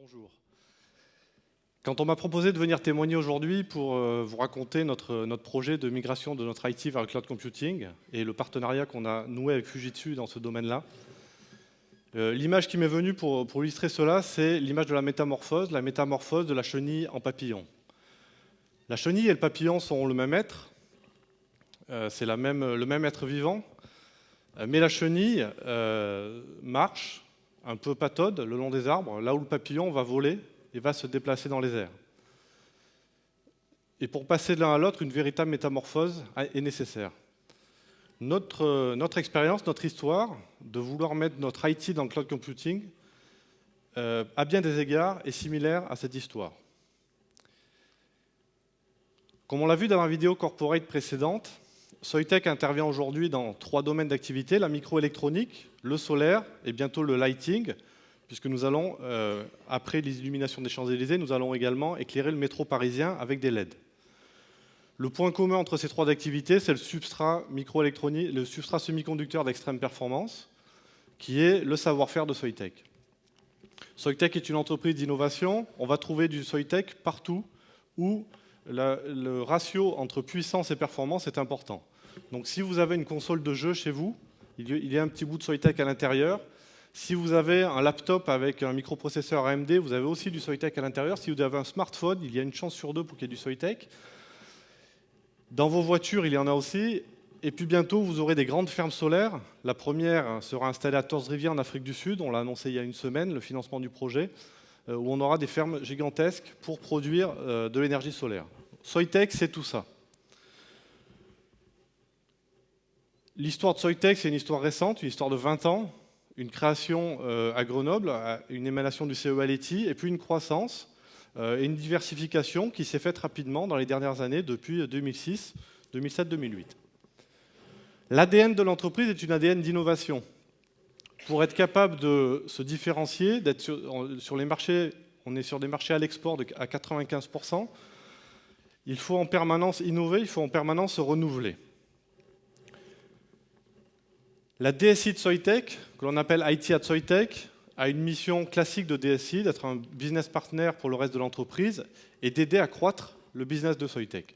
Bonjour. Quand on m'a proposé de venir témoigner aujourd'hui pour vous raconter notre projet de migration de notre IT vers le cloud computing et le partenariat qu'on a noué avec Fujitsu dans ce domaine-là, l'image qui m'est venue pour illustrer cela, c'est l'image de la métamorphose de la chenille en papillon. La chenille et le papillon sont le même être, c'est le même être vivant, mais la chenille marche un peu pataude le long des arbres, là où le papillon va voler et va se déplacer dans les airs. Et pour passer de l'un à l'autre, une véritable métamorphose est nécessaire. Notre expérience, notre histoire, de vouloir mettre notre IT dans le cloud computing, à bien des égards, est similaire à cette histoire. Comme on l'a vu dans la vidéo corporate précédente, Soitec intervient aujourd'hui dans 3 domaines d'activité, la microélectronique, le solaire et bientôt le lighting, puisque nous allons, après l'illumination des Champs-Élysées, nous allons également éclairer le métro parisien avec des LED. Le point commun entre ces 3 activités, c'est le substrat microélectronique, le substrat semi-conducteur d'extrême performance, qui est le savoir-faire de Soitec. Soitec est une entreprise d'innovation. On va trouver du Soitec partout où le ratio entre puissance et performance est important. Donc si vous avez une console de jeu chez vous, il y a un petit bout de Soitec à l'intérieur. Si vous avez un laptop avec un microprocesseur AMD, vous avez aussi du Soitec à l'intérieur. Si vous avez un smartphone, il y a une chance sur 2 pour qu'il y ait du Soitec. Dans vos voitures, il y en a aussi. Et puis bientôt, vous aurez des grandes fermes solaires. La première sera installée à Torres-Rivière en Afrique du Sud. On l'a annoncé il y a une semaine, le financement du projet, où on aura des fermes gigantesques pour produire de l'énergie solaire. Soitec, c'est tout ça. L'histoire de Soitec, c'est une histoire récente, une histoire de 20 ans. Une création à Grenoble, une émanation du CEA-Leti, et puis une croissance et une diversification qui s'est faite rapidement dans les dernières années, depuis 2006, 2007, 2008. L'ADN de l'entreprise est une ADN d'innovation. Pour être capable de se différencier, d'être sur les marchés, on est sur des marchés à l'export à 95%, il faut en permanence innover, il faut en permanence se renouveler. La DSI de Soitec, que l'on appelle IT at Soitec, a une mission classique de DSI, d'être un business partner pour le reste de l'entreprise et d'aider à croître le business de Soitec.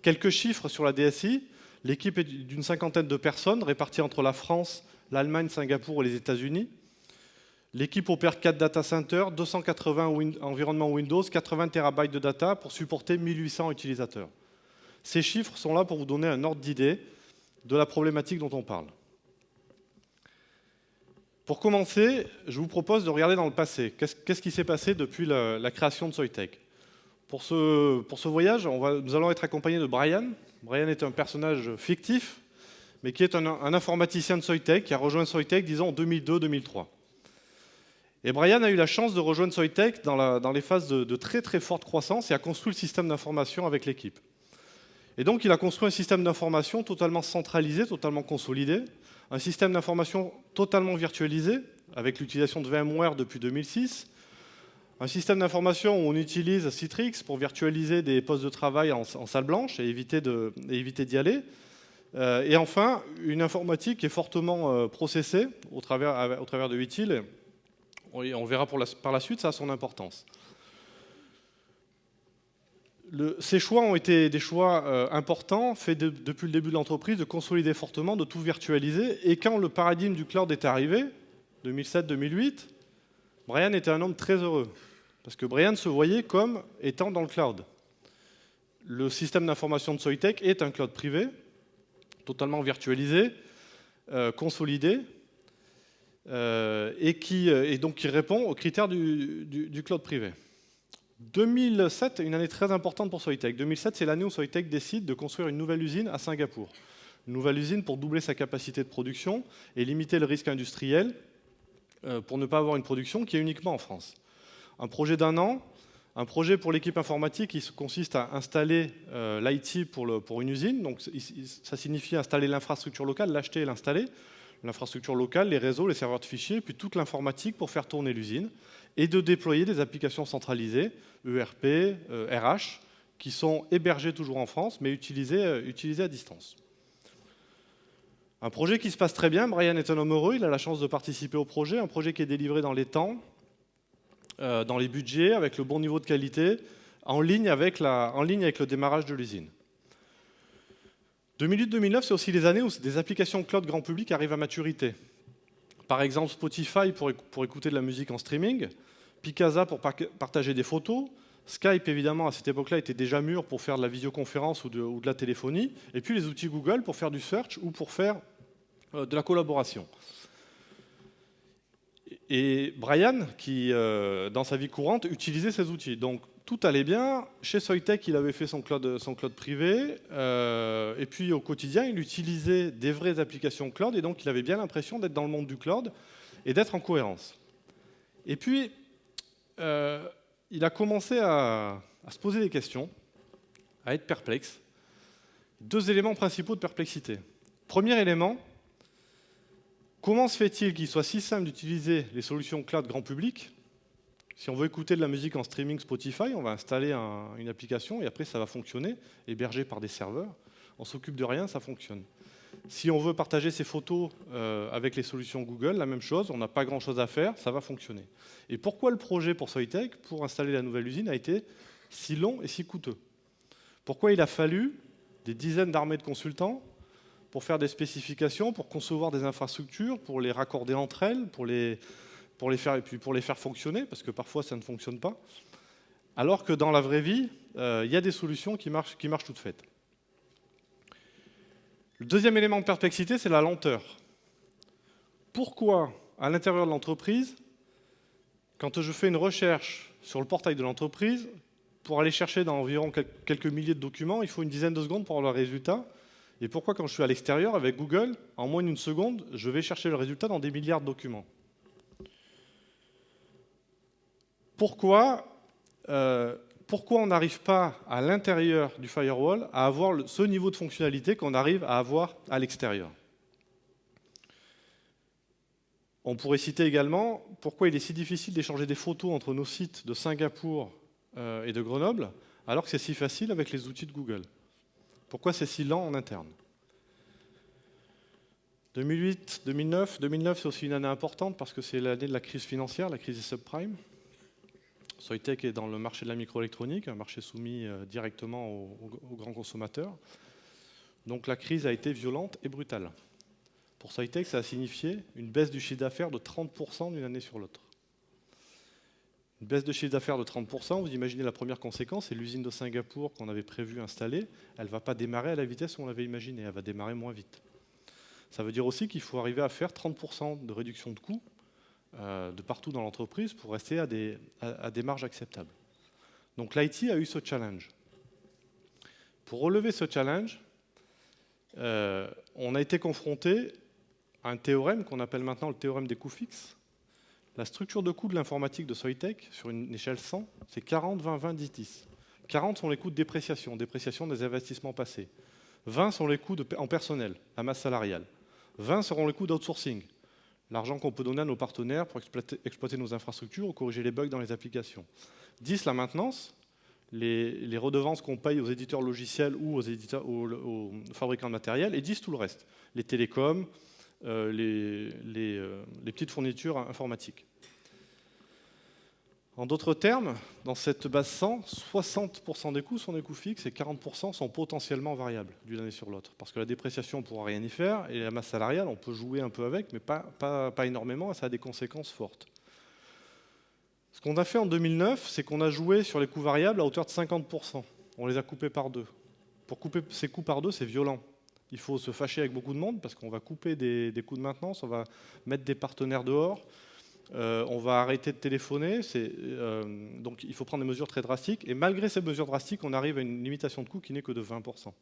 Quelques chiffres sur la DSI. L'équipe est d'une 50aine de personnes réparties entre la France, l'Allemagne, Singapour et les États-Unis. L'équipe opère 4 data centers, 280 environnements Windows, 80 TB de data pour supporter 1800 utilisateurs. Ces chiffres sont là pour vous donner un ordre d'idée de la problématique dont on parle. Pour commencer, je vous propose de regarder dans le passé. Qu'est-ce qui s'est passé depuis la création de Soitec? Pour ce voyage, nous allons être accompagnés de Brian. Brian est un personnage fictif, mais qui est un informaticien de Soitec, qui a rejoint Soitec, disons, en 2002-2003. Et Brian a eu la chance de rejoindre Soitec dans les phases de très très forte croissance et a construit le système d'information avec l'équipe. Et donc, il a construit un système d'information totalement centralisé, totalement consolidé, un système d'information totalement virtualisé, avec l'utilisation de VMware depuis 2006, un système d'information où on utilise Citrix pour virtualiser des postes de travail en salle blanche et éviter d'y aller, et enfin, une informatique qui est fortement processée au travers de Utile. On verra par la suite, ça a son importance. Ces choix ont été des choix importants, faits depuis le début de l'entreprise, de consolider fortement, de tout virtualiser. Et quand le paradigme du cloud est arrivé, 2007-2008, Brian était un homme très heureux. Parce que Brian se voyait comme étant dans le cloud. Le système d'information de Soitec est un cloud privé, totalement virtualisé, consolidé, et donc qui répond aux critères du cloud privé. 2007 est une année très importante pour Soitec. 2007, c'est l'année où Soitec décide de construire une nouvelle usine à Singapour. Une nouvelle usine pour doubler sa capacité de production et limiter le risque industriel pour ne pas avoir une production qui est uniquement en France. Un projet d'1 an, un projet pour l'équipe informatique qui consiste à installer l'IT pour une usine. Donc, ça signifie installer l'infrastructure locale, l'acheter et l'installer. L'infrastructure locale, les réseaux, les serveurs de fichiers, puis toute l'informatique pour faire tourner l'usine, et de déployer des applications centralisées, ERP, RH, qui sont hébergées toujours en France, mais utilisées à distance. Un projet qui se passe très bien. Brian est un homme heureux, il a la chance de participer au projet, un projet qui est délivré dans les temps, dans les budgets, avec le bon niveau de qualité, en ligne avec le démarrage de l'usine. 2008-2009, c'est aussi les années où des applications cloud grand public arrivent à maturité. Par exemple, Spotify pour écouter de la musique en streaming, Picasa pour partager des photos, Skype, évidemment, à cette époque-là, était déjà mûr pour faire de la visioconférence ou de la téléphonie, et puis les outils Google pour faire du search ou pour faire de la collaboration. Et Brian, qui, dans sa vie courante, utilisait ces outils. Donc, tout allait bien. Chez Soitec, il avait fait son cloud privé. Et puis, au quotidien, il utilisait des vraies applications cloud. Et donc, il avait bien l'impression d'être dans le monde du cloud et d'être en cohérence. Et puis, il a commencé à se poser des questions, à être perplexe. 2 éléments principaux de perplexité. Premier élément, comment se fait-il qu'il soit si simple d'utiliser les solutions cloud grand public? Si on veut écouter de la musique en streaming Spotify, on va installer une application et après ça va fonctionner, hébergé par des serveurs. On s'occupe de rien, ça fonctionne. Si on veut partager ses photos avec les solutions Google, la même chose, on n'a pas grand-chose à faire, ça va fonctionner. Et pourquoi le projet pour Soitec, pour installer la nouvelle usine, a été si long et si coûteux? Pourquoi il a fallu des dizaines d'armées de consultants pour faire des spécifications, pour concevoir des infrastructures, pour les raccorder entre elles, pour les faire fonctionner, parce que parfois ça ne fonctionne pas, alors que dans la vraie vie, il y a des solutions qui marchent toutes faites. Le deuxième élément de perplexité, c'est la lenteur. Pourquoi, à l'intérieur de l'entreprise, quand je fais une recherche sur le portail de l'entreprise, pour aller chercher dans environ quelques milliers de documents, il faut une dizaine de secondes pour avoir le résultat? Et pourquoi, quand je suis à l'extérieur avec Google, en moins d'une seconde, je vais chercher le résultat dans des milliards de documents? Pourquoi on n'arrive pas, à l'intérieur du firewall, à avoir ce niveau de fonctionnalité qu'on arrive à avoir à l'extérieur? On pourrait citer également pourquoi il est si difficile d'échanger des photos entre nos sites de Singapour et de Grenoble, alors que c'est si facile avec les outils de Google. Pourquoi c'est si lent en interne? 2008, 2009, c'est aussi une année importante parce que c'est l'année de la crise financière, la crise des subprimes. Soitec est dans le marché de la microélectronique, un marché soumis directement aux grands consommateurs. Donc la crise a été violente et brutale. Pour Soitec, ça a signifié une baisse du chiffre d'affaires de 30% d'une année sur l'autre. Une baisse de chiffre d'affaires de 30%, vous imaginez la première conséquence, c'est l'usine de Singapour qu'on avait prévu installer, elle ne va pas démarrer à la vitesse où on l'avait imaginé, elle va démarrer moins vite. Ça veut dire aussi qu'il faut arriver à faire 30% de réduction de coûts de partout dans l'entreprise pour rester à des marges acceptables. Donc l'IT a eu ce challenge. Pour relever ce challenge, on a été confronté à un théorème qu'on appelle maintenant le théorème des coûts fixes. La structure de coûts de l'informatique de Soitec, sur une échelle 100, c'est 40, 20, 20, 10, 10. 40 sont les coûts de dépréciation des investissements passés. 20 sont les coûts en personnel, la masse salariale. 20 seront les coûts d'outsourcing, l'argent qu'on peut donner à nos partenaires pour exploiter nos infrastructures ou corriger les bugs dans les applications. 10, la maintenance, les redevances qu'on paye aux éditeurs logiciels ou aux fabricants de matériel. Et 10, tout le reste, les télécoms, les petites fournitures informatiques. En d'autres termes, dans cette base 100, 60% des coûts sont des coûts fixes et 40% sont potentiellement variables d'une année sur l'autre. Parce que la dépréciation, on ne pourra rien y faire, et la masse salariale, on peut jouer un peu avec, mais pas énormément, et ça a des conséquences fortes. Ce qu'on a fait en 2009, c'est qu'on a joué sur les coûts variables à hauteur de 50%. On les a coupés par deux. Pour couper ces coûts par deux, c'est violent. Il faut se fâcher avec beaucoup de monde parce qu'on va couper des coûts de maintenance, on va mettre des partenaires dehors, on va arrêter de téléphoner. Donc il faut prendre des mesures très drastiques. Et malgré ces mesures drastiques, on arrive à une limitation de coûts qui n'est que de 20%.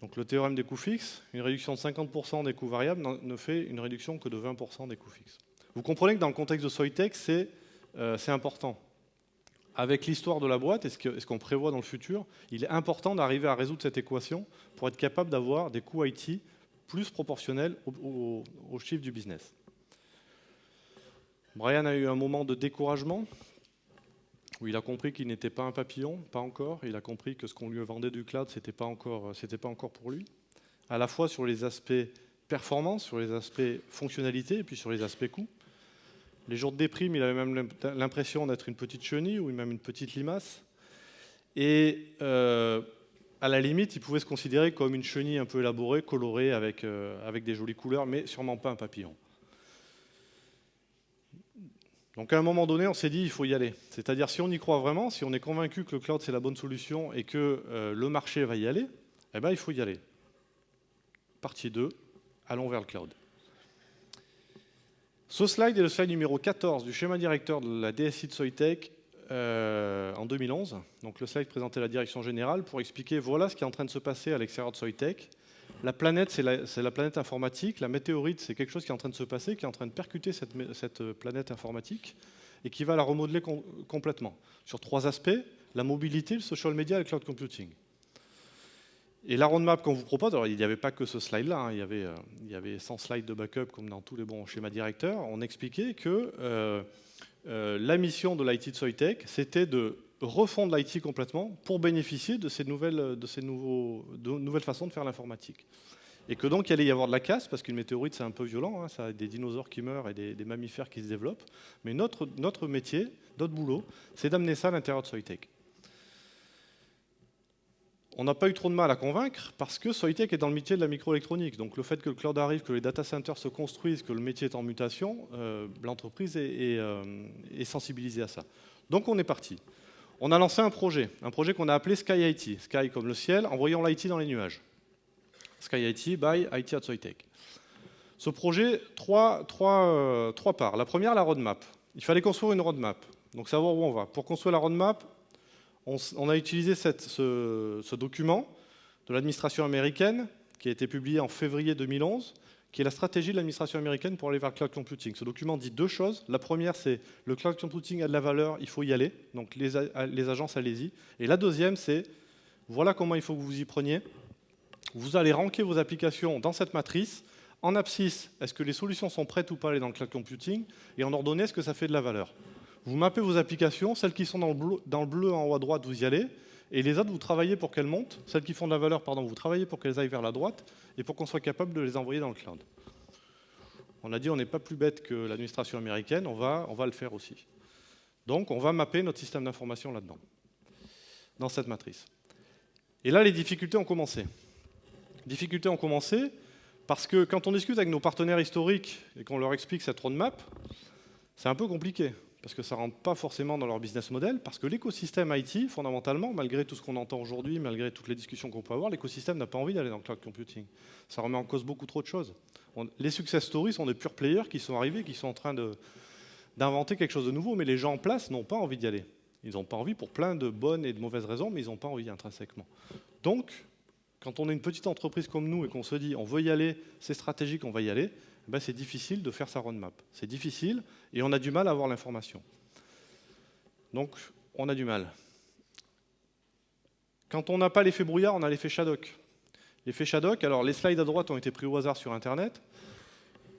Donc le théorème des coûts fixes, une réduction de 50% des coûts variables ne fait une réduction que de 20% des coûts fixes. Vous comprenez que dans le contexte de Soitec, c'est important. Avec l'histoire de la boîte et ce qu'on prévoit dans le futur, il est important d'arriver à résoudre cette équation pour être capable d'avoir des coûts IT plus proportionnels au chiffre du business. Brian a eu un moment de découragement où il a compris qu'il n'était pas un papillon, pas encore. Il a compris que ce qu'on lui vendait du cloud, c'était pas encore pour lui. À la fois sur les aspects performance, sur les aspects fonctionnalité et puis sur les aspects coûts. Les jours de déprime, il avait même l'impression d'être une petite chenille ou même une petite limace. Et à la limite, il pouvait se considérer comme une chenille un peu élaborée, colorée, avec des jolies couleurs, mais sûrement pas un papillon. Donc à un moment donné, on s'est dit il faut y aller. C'est-à-dire si on y croit vraiment, si on est convaincu que le cloud c'est la bonne solution et que le marché va y aller, eh ben, il faut y aller. Partie 2, allons vers le cloud. Ce slide est le slide numéro 14 du schéma directeur de la DSI de Soitec en 2011. Donc le slide présentait la direction générale pour expliquer voilà ce qui est en train de se passer à l'extérieur de Soitec. La planète, c'est la planète informatique. La météorite, c'est quelque chose qui est en train de se passer, qui est en train de percuter cette planète informatique et qui va la remodeler complètement. Sur 3 aspects, la mobilité, le social media et le cloud computing. Et la roadmap qu'on vous propose, alors il n'y avait pas que ce slide-là, hein, il y avait 100 slides de backup comme dans tous les bons schémas directeurs. On expliquait que la mission de l'IT de Soitec, c'était de refondre l'IT complètement pour bénéficier de ces nouvelles façons de faire l'informatique. Et que donc il allait y avoir de la casse, parce qu'une météorite c'est un peu violent, hein, ça a des dinosaures qui meurent et des mammifères qui se développent. Mais notre métier, notre boulot, c'est d'amener ça à l'intérieur de Soitec. On n'a pas eu trop de mal à convaincre parce que Soitec est dans le métier de la microélectronique. Donc le fait que le cloud arrive, que les data centers se construisent, que le métier est en mutation, l'entreprise est sensibilisée à ça. Donc on est parti. On a lancé un projet qu'on a appelé Sky IT. Sky comme le ciel, envoyons l'IT dans les nuages. Sky IT by IT at Soitec. Ce projet, trois parts. La première, la roadmap. Il fallait construire une roadmap. Donc savoir où on va. Pour construire la roadmap, on a utilisé ce document de l'administration américaine qui a été publié en février 2011, qui est la stratégie de l'administration américaine pour aller vers le cloud computing. Ce document dit 2 choses. La première, c'est le cloud computing a de la valeur, il faut y aller. Donc les agences, allez-y. Et la deuxième, c'est voilà comment il faut que vous y preniez. Vous allez ranker vos applications dans cette matrice. En abscisse, est-ce que les solutions sont prêtes ou pas à aller dans le cloud computing? Et en ordonnée, est-ce que ça fait de la valeur? Vous mappez vos applications, celles qui sont dans le bleu en haut à droite, vous y allez, et les autres, vous travaillez pour qu'elles montent, celles qui font de la valeur, pardon, vous travaillez pour qu'elles aillent vers la droite, et pour qu'on soit capable de les envoyer dans le cloud. On a dit on n'est pas plus bête que l'administration américaine, on va le faire aussi. Donc on va mapper notre système d'information là-dedans, dans cette matrice. Et là, les difficultés ont commencé. Difficultés ont commencé parce que quand on discute avec nos partenaires historiques et qu'on leur explique cette roadmap, c'est un peu compliqué. Parce que ça ne rentre pas forcément dans leur business model, parce que l'écosystème IT, fondamentalement, malgré tout ce qu'on entend aujourd'hui, malgré toutes les discussions qu'on peut avoir, l'écosystème n'a pas envie d'aller dans le cloud computing. Ça remet en cause beaucoup trop de choses. Les success stories sont des pure players qui sont arrivés, qui sont en train d'inventer quelque chose de nouveau, mais les gens en place n'ont pas envie d'y aller. Ils n'ont pas envie pour plein de bonnes et de mauvaises raisons, mais ils n'ont pas envie intrinsèquement. Donc, quand on est une petite entreprise comme nous et qu'on se dit on veut y aller, c'est stratégique, on va y aller, ben c'est difficile de faire sa roadmap. C'est difficile et on a du mal à avoir l'information. Donc, on a du mal. Quand on n'a pas l'effet brouillard, on a l'effet Shadok. L'effet Shadok, alors les slides à droite ont été pris au hasard sur Internet,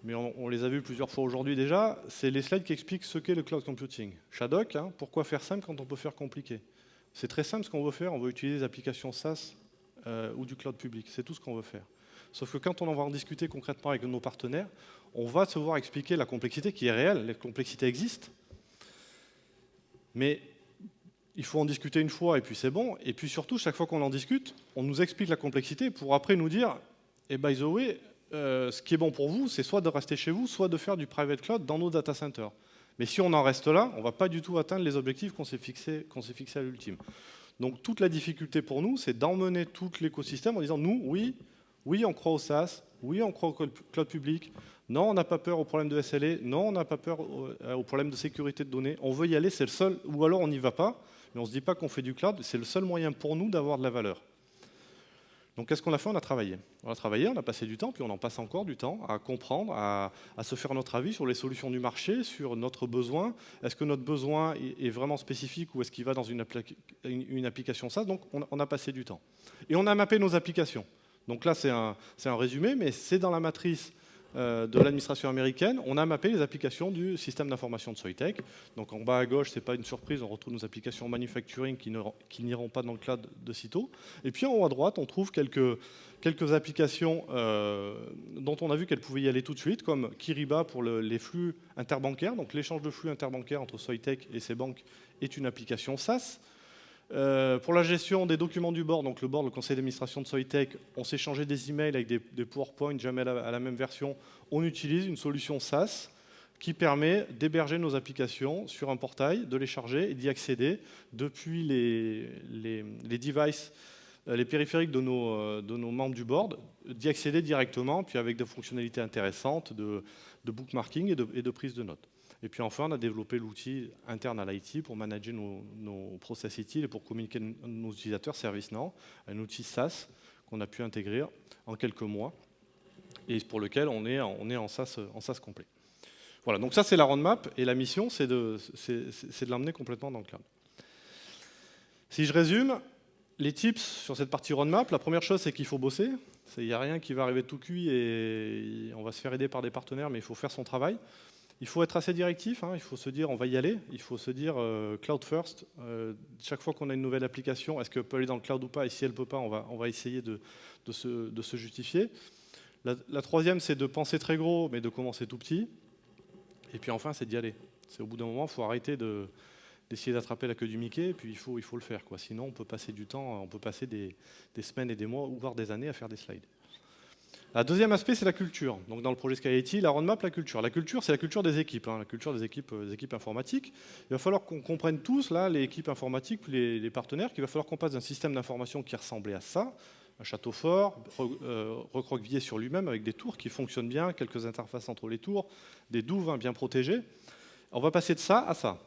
mais on les a vus plusieurs fois aujourd'hui déjà, c'est les slides qui expliquent ce qu'est le cloud computing. Shadok, hein, pourquoi faire simple quand on peut faire compliqué? C'est très simple ce qu'on veut faire, on veut utiliser des applications SaaS ou du cloud public, c'est tout ce qu'on veut faire. Sauf que quand on va en discuter concrètement avec nos partenaires, on va se voir expliquer la complexité qui est réelle, les complexités existent, mais il faut en discuter une fois et puis c'est bon, et puis surtout, chaque fois qu'on en discute, on nous explique la complexité pour après nous dire, et by the way, ce qui est bon pour vous, c'est soit de rester chez vous, soit de faire du private cloud dans nos data centers. Mais si on en reste là, on ne va pas du tout atteindre les objectifs qu'on s'est fixés à l'ultime. Donc toute la difficulté pour nous, c'est d'emmener tout l'écosystème en disant, nous, oui, on croit au SaaS, oui, on croit au cloud public, non, on n'a pas peur au problème de SLA, non, on n'a pas peur au problème de sécurité de données, on veut y aller, c'est le seul, ou alors on n'y va pas, mais on ne se dit pas qu'on fait du cloud, c'est le seul moyen pour nous d'avoir de la valeur. Donc qu'est-ce qu'on a fait? On a travaillé, on a passé du temps, puis on en passe encore du temps à comprendre, à se faire notre avis sur les solutions du marché, sur notre besoin. Est-ce que notre besoin est vraiment spécifique ou est-ce qu'il va dans une application SaaS? Donc on a passé du temps. Et on a mappé nos applications. Donc là c'est un résumé, mais c'est dans la matrice de l'administration américaine, on a mappé les applications du système d'information de Soitec. Donc en bas à gauche, ce n'est pas une surprise, on retrouve nos applications manufacturing qui n'iront pas dans le cloud de sitôt. Et puis en haut à droite, on trouve quelques applications dont on a vu qu'elles pouvaient y aller tout de suite, comme Kyriba pour les flux interbancaires. Donc l'échange de flux interbancaires entre Soitec et ses banques est une application SaaS. Pour la gestion des documents du board, donc le board, le conseil d'administration de Soitec, on s'échangeait des emails avec des PowerPoint, jamais à la même version. On utilise une solution SaaS qui permet d'héberger nos applications sur un portail, de les charger et d'y accéder depuis les devices, les périphériques de nos membres du board, d'y accéder directement, puis avec des fonctionnalités intéressantes de bookmarking et de prise de notes. Et puis enfin, on a développé l'outil interne à l'IT pour manager nos process utiles et pour communiquer nos utilisateurs ServiceNow, un outil SaaS qu'on a pu intégrer en quelques mois et pour lequel on est en SaaS complet. Voilà, donc ça c'est la roadmap et la mission c'est de l'emmener complètement dans le cloud. Si je résume, les tips sur cette partie roadmap, la première chose c'est qu'il faut bosser. Il n'y a rien qui va arriver tout cuit et on va se faire aider par des partenaires, mais il faut faire son travail. Il faut être assez directif, il faut se dire on va y aller, il faut se dire cloud first. Chaque fois qu'on a une nouvelle application, est-ce qu'elle peut aller dans le cloud ou pas? Et si elle ne peut pas, on va essayer de se justifier. La troisième, c'est de penser très gros, mais de commencer tout petit. Et puis enfin, c'est d'y aller. C'est au bout d'un moment, il faut arrêter d'essayer d'attraper la queue du Mickey, et puis il faut le faire, quoi. Sinon, on peut passer du temps, on peut passer des semaines et des mois, voire des années à faire des slides. Le deuxième aspect, c'est la culture. Donc dans le projet SkyIT, la roadmap, la culture. La culture, c'est la culture des équipes, la culture des équipes informatiques. Il va falloir qu'on comprenne tous, là, les équipes informatiques, les partenaires, qu'il va falloir qu'on passe d'un système d'information qui ressemblait à ça, un château fort, recroquevillé sur lui-même, avec des tours qui fonctionnent bien, quelques interfaces entre les tours, des douves bien protégées. On va passer de ça à ça,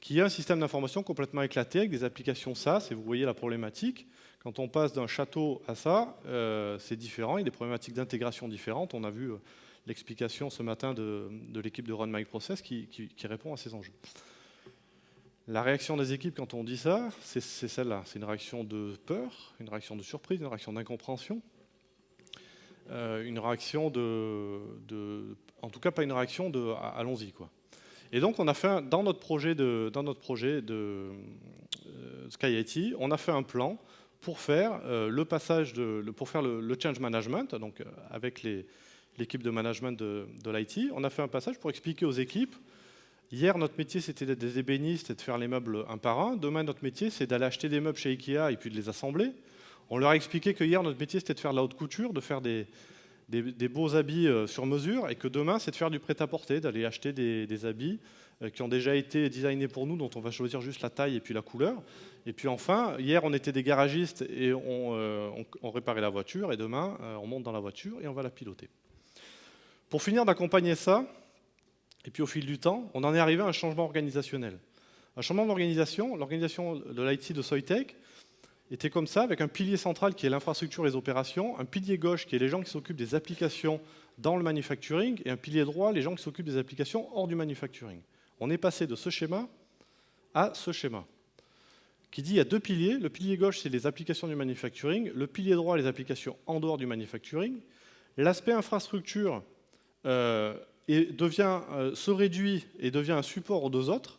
qui est un système d'information complètement éclaté, avec des applications SaaS, et vous voyez la problématique. Quand on passe d'un château à ça, c'est différent, il y a des problématiques d'intégration différentes. On a vu l'explication ce matin de l'équipe de Run My Process qui répond à ces enjeux. La réaction des équipes quand on dit ça, c'est celle-là. C'est une réaction de peur, une réaction de surprise, une réaction d'incompréhension, une réaction en tout cas pas une réaction de allons-y, quoi. Et donc on a fait dans notre projet de SkyIT, on a fait un plan pour faire le change management, donc avec l'équipe de management de l'IT. On a fait un passage pour expliquer aux équipes, hier notre métier c'était d'être des ébénistes et de faire les meubles un par un, demain notre métier c'est d'aller acheter des meubles chez Ikea et puis de les assembler. On leur a expliqué que hier notre métier c'était de faire de la haute couture, de faire des beaux habits sur mesure, et que demain c'est de faire du prêt-à-porter, d'aller acheter des habits qui ont déjà été designés pour nous, dont on va choisir juste la taille et puis la couleur. Et puis enfin, hier on était des garagistes et on réparait la voiture, et demain on monte dans la voiture et on va la piloter. Pour finir d'accompagner ça, et puis au fil du temps, on en est arrivé à un changement organisationnel. Un changement d'organisation, l'organisation de l'IT de Soitec était comme ça, avec un pilier central qui est l'infrastructure et les opérations, un pilier gauche qui est les gens qui s'occupent des applications dans le manufacturing, et un pilier droit, les gens qui s'occupent des applications hors du manufacturing. On est passé de ce schéma à ce schéma, qui dit il y a deux piliers. Le pilier gauche, c'est les applications du manufacturing. Le pilier droit, les applications en dehors du manufacturing. L'aspect infrastructure se réduit et devient un support aux deux autres.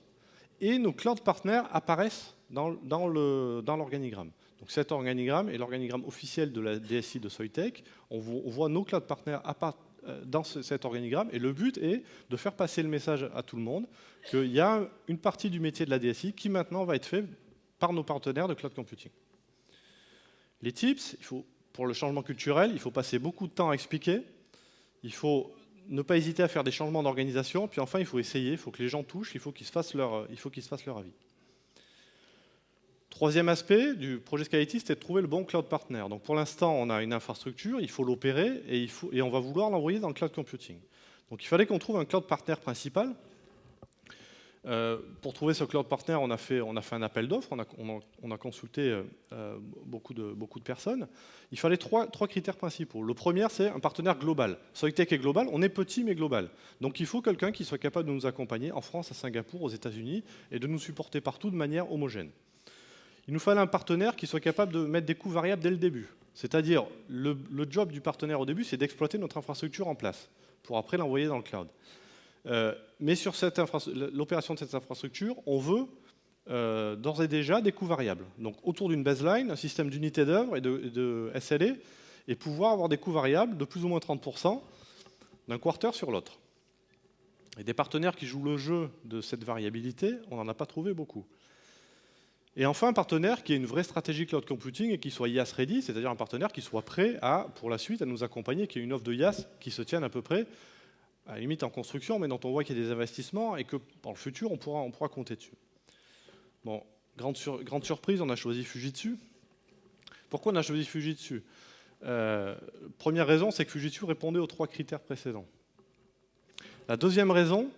Et nos cloud partners apparaissent dans l'organigramme. Donc cet organigramme est l'organigramme officiel de la DSI de Soitec. On voit nos cloud partners dans cet organigramme, et le but est de faire passer le message à tout le monde qu'il y a une partie du métier de la DSI qui maintenant va être fait par nos partenaires de cloud computing. Les tips, pour le changement culturel, il faut passer beaucoup de temps à expliquer, il faut ne pas hésiter à faire des changements d'organisation, puis enfin il faut essayer, il faut que les gens touchent, il faut qu'ils se fassent leur avis. Troisième aspect du projet SkyIT, c'était de trouver le bon cloud partner. Donc pour l'instant, on a une infrastructure, il faut l'opérer et on va vouloir l'envoyer dans le cloud computing. Donc il fallait qu'on trouve un cloud partner principal. Pour trouver ce cloud partner, on a fait un appel d'offres, on a consulté beaucoup de personnes. Il fallait trois critères principaux. Le premier, c'est un partenaire global. Soitec est global, on est petit mais global. Donc il faut quelqu'un qui soit capable de nous accompagner en France, à Singapour, aux États-Unis, et de nous supporter partout de manière homogène. Il nous fallait un partenaire qui soit capable de mettre des coûts variables dès le début. C'est-à-dire, le job du partenaire au début, c'est d'exploiter notre infrastructure en place. pour après l'envoyer dans le cloud. Mais sur l'opération de cette infrastructure, on veut d'ores et déjà des coûts variables. Donc autour d'une baseline, un système d'unité d'œuvre et de SLA, et pouvoir avoir des coûts variables de plus ou moins 30% d'un quarter sur l'autre. Et des partenaires qui jouent le jeu de cette variabilité, on n'en a pas trouvé beaucoup. Et enfin, un partenaire qui ait une vraie stratégie cloud computing et qui soit IaaS ready, c'est-à-dire un partenaire qui soit prêt pour la suite, à nous accompagner, qui ait une offre de IaaS qui se tienne à peu près, à la limite en construction, mais dont on voit qu'il y a des investissements et que dans le futur, on pourra compter dessus. Bon, grande surprise, on a choisi Fujitsu. Pourquoi on a choisi Fujitsu ? Première raison, c'est que Fujitsu répondait aux 3 critères précédents. La deuxième raison,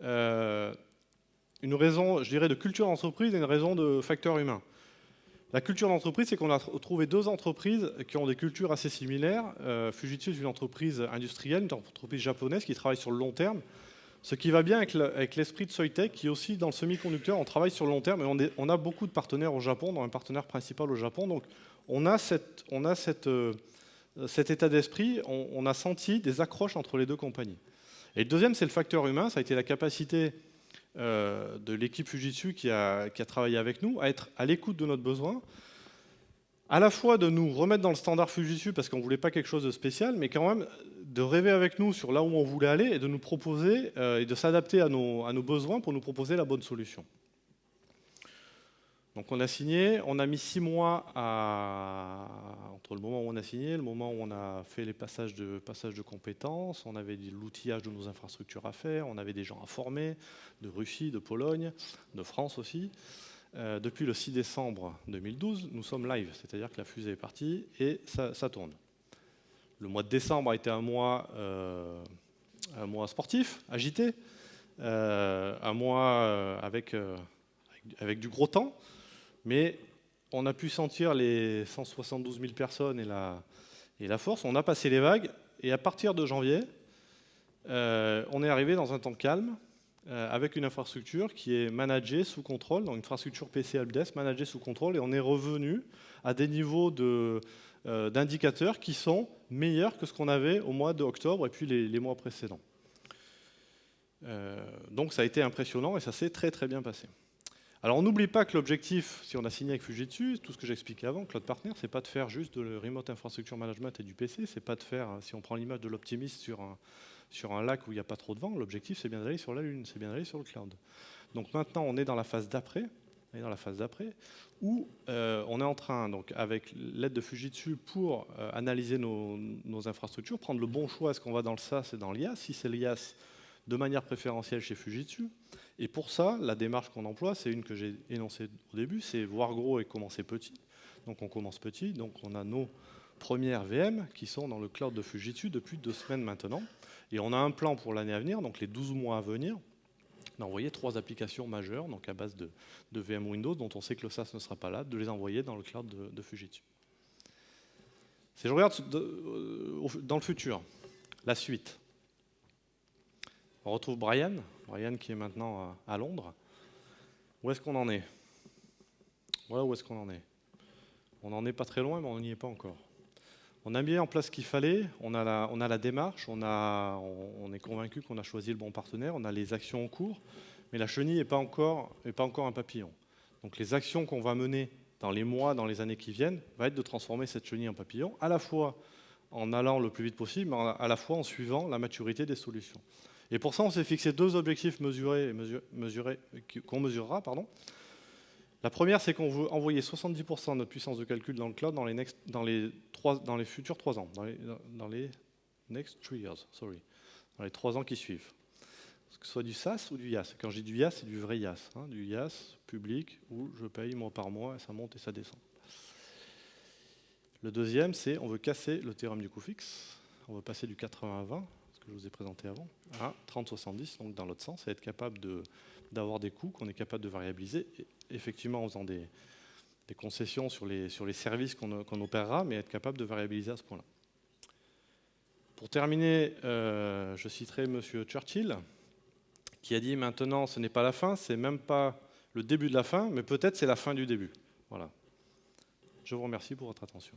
une raison, je dirais, de culture d'entreprise et une raison de facteur humain. La culture d'entreprise, c'est qu'on a trouvé 2 entreprises qui ont des cultures assez similaires. Fujitsu est une entreprise industrielle, une entreprise japonaise qui travaille sur le long terme. Ce qui va bien avec l'esprit de Soitec, qui est aussi dans le semi-conducteur, on travaille sur le long terme et on a beaucoup de partenaires au Japon, dont un partenaire principal au Japon. Donc on a cet état d'esprit, on a senti des accroches entre les 2 compagnies. Et le deuxième, c'est le facteur humain, ça a été la capacité de l'équipe Fujitsu qui a travaillé avec nous à être à l'écoute de notre besoin, à la fois de nous remettre dans le standard Fujitsu parce qu'on ne voulait pas quelque chose de spécial, mais quand même de rêver avec nous sur là où on voulait aller et de nous proposer et de s'adapter à nos besoins pour nous proposer la bonne solution. Donc on a signé, on a mis 6 mois entre le moment où on a signé et le moment où on a fait les passages de compétences. On avait l'outillage de nos infrastructures à faire, on avait des gens à former, de Russie, de Pologne, de France aussi. Depuis le 6 décembre 2012, nous sommes live, c'est-à-dire que la fusée est partie et ça tourne. Le mois de décembre a été un mois sportif, agité, un mois avec du gros temps. Mais on a pu sentir les 172 000 personnes et la force. On a passé les vagues. Et à partir de janvier, on est arrivé dans un temps calme avec une infrastructure qui est managée sous contrôle, donc une infrastructure PC helpdesk managée sous contrôle. Et on est revenu à des niveaux d'indicateurs qui sont meilleurs que ce qu'on avait au mois d'octobre et puis les mois précédents. Donc ça a été impressionnant et ça s'est très très bien passé. Alors on n'oublie pas que l'objectif, si on a signé avec Fujitsu, tout ce que j'expliquais avant, Cloud Partner, c'est pas de faire juste de le Remote Infrastructure Management et du PC, c'est pas de faire, si on prend l'image de l'optimiste sur un lac où il n'y a pas trop de vent, l'objectif c'est bien d'aller sur la Lune, c'est bien d'aller sur le cloud. Donc maintenant on est dans la phase d'après, où on est en train, donc, avec l'aide de Fujitsu, pour analyser nos infrastructures, prendre le bon choix, est-ce qu'on va dans le SaaS et dans l'IaaS, si c'est l'IaaS, de manière préférentielle chez Fujitsu. Et pour ça, la démarche qu'on emploie, c'est une que j'ai énoncée au début, c'est voir gros et commencer petit. Donc on commence petit, donc on a nos premières VM qui sont dans le cloud de Fujitsu depuis 2 semaines maintenant. Et on a un plan pour l'année à venir, donc les 12 mois à venir, d'envoyer 3 applications majeures, donc à base de VM Windows, dont on sait que le SaaS ne sera pas là, de les envoyer dans le cloud de Fujitsu. Si je regarde dans le futur, la suite, on retrouve Brian qui est maintenant à Londres. Où est-ce qu'on en est ? Voilà où est-ce qu'on en est. On n'en est pas très loin, mais on n'y est pas encore. On a mis en place ce qu'il fallait, on a la démarche, on est convaincu qu'on a choisi le bon partenaire, on a les actions en cours, mais la chenille n'est pas encore un papillon. Donc les actions qu'on va mener dans les mois, dans les années qui viennent, va être de transformer cette chenille en papillon, à la fois en allant le plus vite possible, mais à la fois en suivant la maturité des solutions. Et pour ça, on s'est fixé 2 objectifs qu'on mesurera. La première, c'est qu'on veut envoyer 70% de notre puissance de calcul dans le cloud dans les futurs 3 ans, dans les next 3 years, dans les 3 ans qui suivent. Que ce soit du SaaS ou du IaaS. Quand je dis du IaaS, c'est du vrai IaaS, du IaaS public où je paye mois par mois et ça monte et ça descend. Le deuxième, c'est on veut casser le théorème du coût fixe. On veut passer du 80-20. Que je vous ai présenté avant, à 30-70, donc dans l'autre sens, et être capable d'avoir des coûts qu'on est capable de variabiliser, et effectivement en faisant des concessions sur les services qu'on opérera, mais être capable de variabiliser à ce point-là. Pour terminer, je citerai M. Churchill, qui a dit « Maintenant, ce n'est pas la fin, c'est même pas le début de la fin, mais peut-être c'est la fin du début. » Voilà. Je vous remercie pour votre attention.